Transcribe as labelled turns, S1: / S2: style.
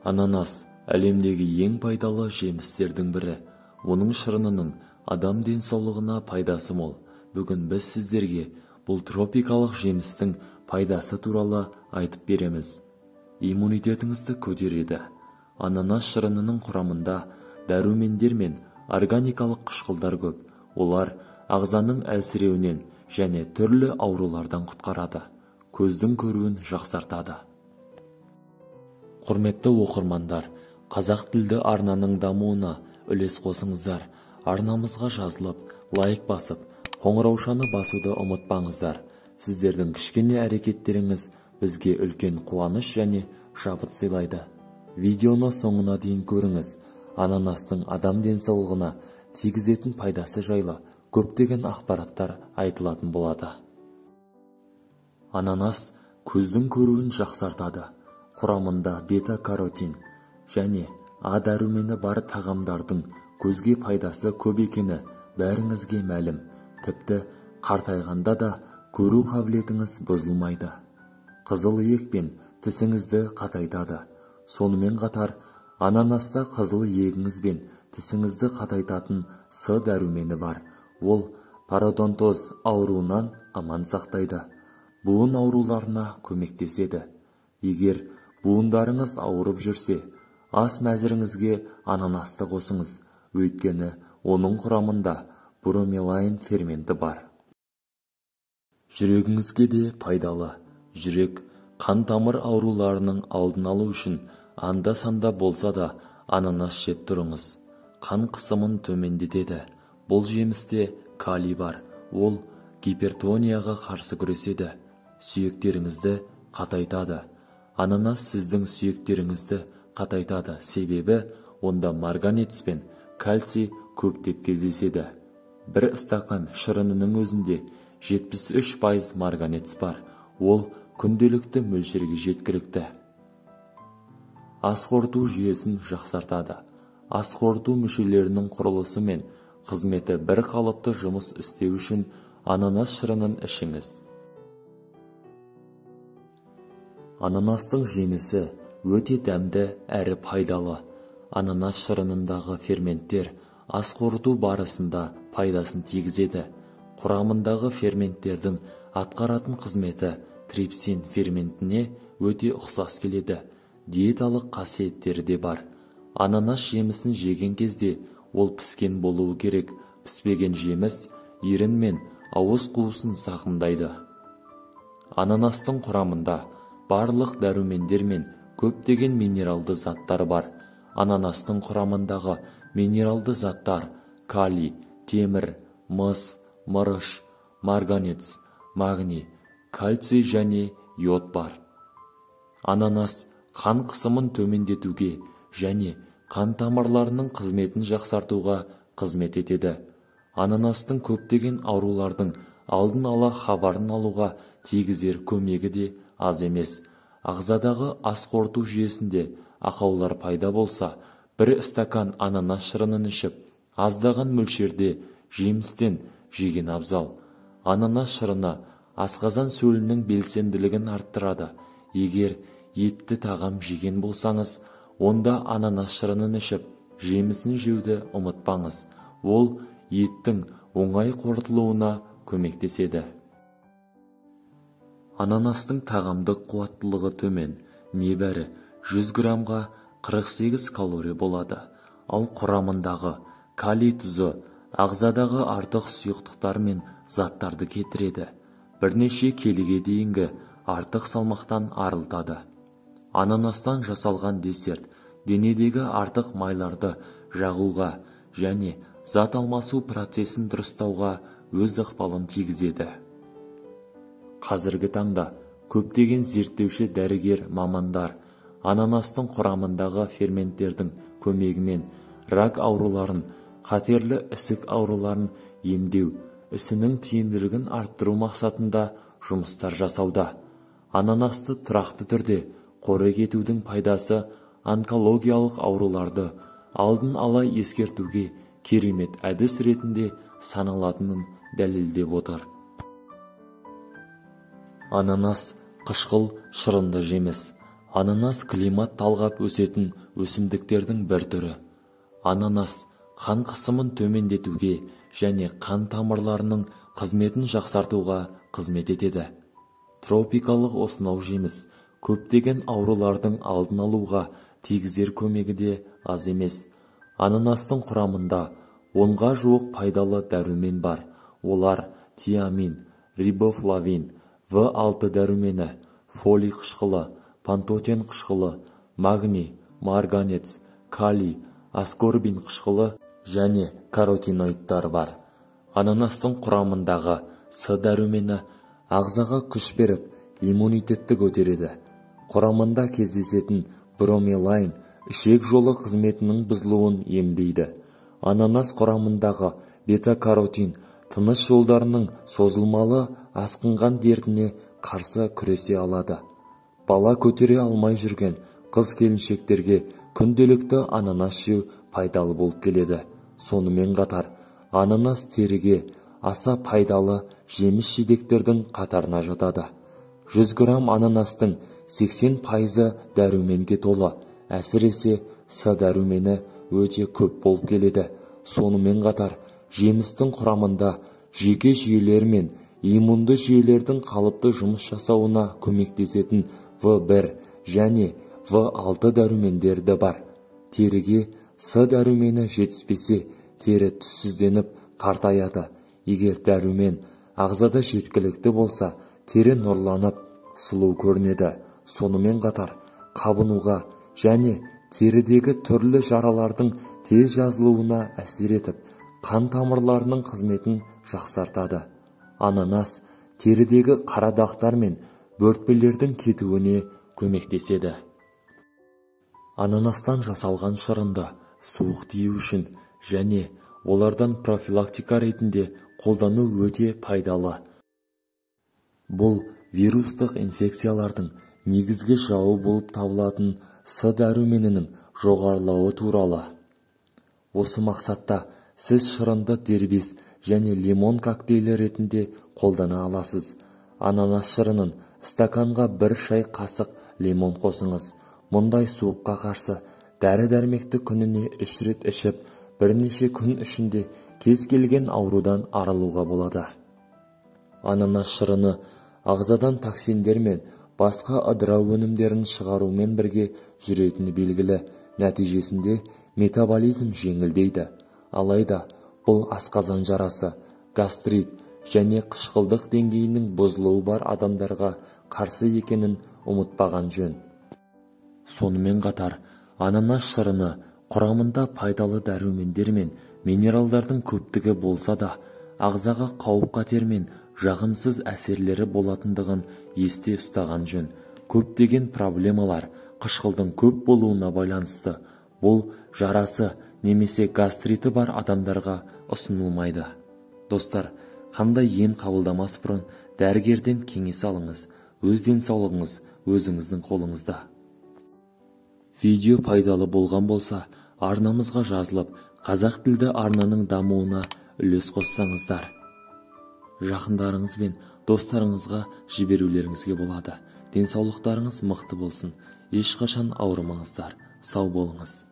S1: Ананас әлемдегі ең пайдалы жемістердің бірі. Оның шырынының адам денсаулығына пайдасы мол. Бүгін біз сіздерге бұл тропикалық жемістің пайдасы туралы айтып береміз. Иммунитетіңізді көтереді. Ананас шырынының құрамында дәрумендер мен органикалық қышқылдар көп. Олар ағзаның әлсіреуінен және түрлі аурулардан құтқарады. Көздің көруін жақсартады. Құрметті оқырмандар, қазақ тілді арнаның дамуына үлес қосыңыздар. Арнамызға жазылып, лайк басып, қоңыраушаны басуды ұмытпаңыздар. Сіздердің кішкене әрекеттеріңіз бізге үлкен қуаныш және шабыт сыйлайды. Видеоны соңына дейін көріңіз. Ананастың адам денсаулығына тигізетін пайдасы жайлы көптеген ақпараттар айтылатын болады. Ананас көздің көруін жақсартады. Құрамында бета-каротин және А дәрумені бар тағамдардың көзге пайдасы көп екені бәріңізге мәлім. Тіпті қартайғанда да көру қабілетіңіз бұзылмайды. Қызыл иекпен тісіңізді қатайтады. Сонымен қатар, ананаста қызыл иегіңіз бен тісіңізді қатайтатын С дәрумені бар. Ол пародонтоз ауруынан аман сақтайды. Буын ауруларына көмектеседі. Егер буындарыңыз ауырып жүрсе, ас мәзіріңізге ананасты қосыңыз, өйткені оның құрамында бромелайн ферменті бар. Жүрегіңізге де пайдалы. Жүрек, қан тамыр ауруларының алдын алу үшін анда-санда болса да ананас жеп тұрыңыз. Қан қысымын төмендетеді. Бұл жемісте калий бар. Ол гипертонияға қарсы күреседі. Сүйектеріңізді қатайтады. Ананас сіздің сүйектеріңізді қатайтады, себебі онда марганец пен кальций көптеп кездеседі. Бір стакан шырынының өзінде 73% марганец бар. Ол күнделікті мөлшерге жеткілікті. Ас қорыту жүйесін жақсартады. Ас қорыту мүшелерінің құрылысы мен қызметі бір қалыпты жұмыс істеу үшін ананас шырынын ішіңіз. Ананастың жемісі өте дәмді әрі пайдалы. Ананас шырынындағы ферменттер ас қорыту барысында пайдасын тигізеді. Құрамындағы ферменттердің атқаратын қызметі трипсин ферментіне өте ұқсас келеді. Диеталық қасиеттері де бар. Ананас жемісін жеген кезде ол піскен болуы керек. Піспеген жеміс ерін мен ауыз қуысын зақымдайды. Ананастың құрамында барлық дәрумендер мен көптеген минералды заттар бар. Ананастың құрамындағы минералды заттар калий, темір, мыс, мырыш, марганец, магний, кальций және йод бар. Ананас қан қысымын төмендетуге және қан тамырларының қызметін жақсартуға қызмет етеді. Ананастың көптеген аурулардың алдын ала хабарын алуға тигізер көмегі де аз емес. Ағзадағы ас қорыту жүйесінде ақаулар пайда болса, бір стакан ананас шырынын ішіп, аздаған мөлшерде жемістен жеген абзал. Ананас шырыны асқазан сөлінің белсенділігін арттырады. Егер етті тағам жеген болсаңыз, онда ананас шырынын ішіп, жемісін жеуді ұмытпаңыз. Ол еттің оңай қорытылуына көмектеседі. Ананастың тағамдық қуаттылығы төмен, небәрі 100 граммға 48 калория болады. Ал құрамындағы калий тұзы ағзадағы артық сұйықтықтар мен заттарды кетіреді. Бірнеше келіге дейінгі артық салмақтан арылтады. Ананастан жасалған десерт денедегі артық майларды жағуға және зат алмасу процесін дұрыстауға өз ықпалын тигізеді. Қазіргі таңда көптеген зерттеуші дәрігер мамандар ананастың құрамындағы ферменттердің көмегімен рак ауруларын, қатерлі ісік ауруларын емдеу ісінің тиімділігін арттыру мақсатында жұмыстар жасауда. Ананасты тұрақты түрде қорек етудің пайдасы онкологиялық ауруларды алдын ала ескертуге керемет әдіс ретінде саналатынын дәлелдеп отыр. Ананас қышқыл шырынды жеміс. Ананас климат талғап өсетін өсімдіктердің бір түрі. Ананас қан қысымын төмендетуге және қан тамырларының қызметін жақсартуға қызмет етеді. Тропикалық осынау жеміс көптеген аурулардың алдын алуға тигізер көмегі де аз емес. Ананастың құрамында 10-ға жуық пайдалы дәрумен бар. Олар тиамин, рибофлавин, В6 дәрумені, фолий қышқылы, пантотен қышқылы, магний, марганец, калий, аскорбин қышқылы және каротиноидтар бар. Ананастың құрамындағы С дәрумені ағзаға күш беріп, иммунитетті көтереді. Құрамында кездесетін бромелайн ішек жолы қызметінің бұзылуын емдейді. Ананас құрамындағы бета-каротин тыныс жолдарының созылмалы асқынған дертіне қарсы күресе алады. Бала көтере алмай жүрген қыз-келіншектерге күнделікті ананас жеу пайдалы болып келеді. Сонымен қатар, ананас теріге аса пайдалы жеміс-жидектердің қатарына жатады. 100 грамм ананастың 80% дәруменге толы, әсіресе С дәрумені өте көп болып келеді. Сонымен қатар, жемістің құрамында жүйке жүйелер мен иммунды жүйелердің қалыпты жұмыс жасауына көмектесетін В1 және В6 дәрумендері бар. Теріге С дәрумені жетіспесе, тері түссізденіп қартаяды. Егер дәрумен ағзада жеткілікті болса, тері нұрланып, сұлу көрінеді. Сонымен қатар, қабынуға және терідегі түрлі жаралардың тез жазылуына әсер етіп, қан тамырларының қызметін жақсартады. Ананас терідегі қара дақтар мен бөртпелердің кетуіне көмектеседі. Ананастан жасалған шырынды суық тию үшін және олардан профилактика ретінде қолдану өте пайдалы. Бұл вирустық инфекциялардың негізгі жауы болып табылатын С дәруменінің жоғарылауы туралы. Осы мақсатта сіз шырынды дербес және лимон коктейлі ретінде қолдана аласыз. Ананас шырынын стаканға 1 шай қасық лимон қосыңыз. Мұндай суыққа қарсы дәрі-дәрмекті күніне 3 рет ішіп, бірнеше күн ішінде кез келген аурудан арылуға болады. Ананас шырыны ағзадан токсиндер мен басқа ыдырау өнімдерін шығарумен бірге жүретіні белгілі. Нәтижесінде метаболизм жеңілдейді. Алайда бұл асқазан жарасы, гастрит және қышқылдық деңгейінің бұзылуы бар адамдарға қарсы екенін ұмытпаған жөн. Сонымен қатар, ананас шырыны құрамында пайдалы дәрумендер мен минералдардың көптігі болса да, ағзаға қауіп-қатер мен жағымсыз әсерлері болатындығын есте ұстаған жөн. Көптеген проблемалар қышқылдың көп болуына байланысты. Бұл жарасы немесе гастриті бар адамдарға ұсынылмайды. Достар, қандай ем қабылдамас бұрын дәрігерден кеңес алыңыз. Өз денсаулығыңыз өзіңіздің қолыңызда. Видео пайдалы болған болса, арнамызға жазылып, қазақ тілді арнаның дамуына үлес қоссаңыздар. Жақындарыңыз бен достарыңызға жіберулеріңізге болады. Денсаулықтарыңыз мықты болсын. Ешқашан ауырмаңыздар. Сау болыңыз.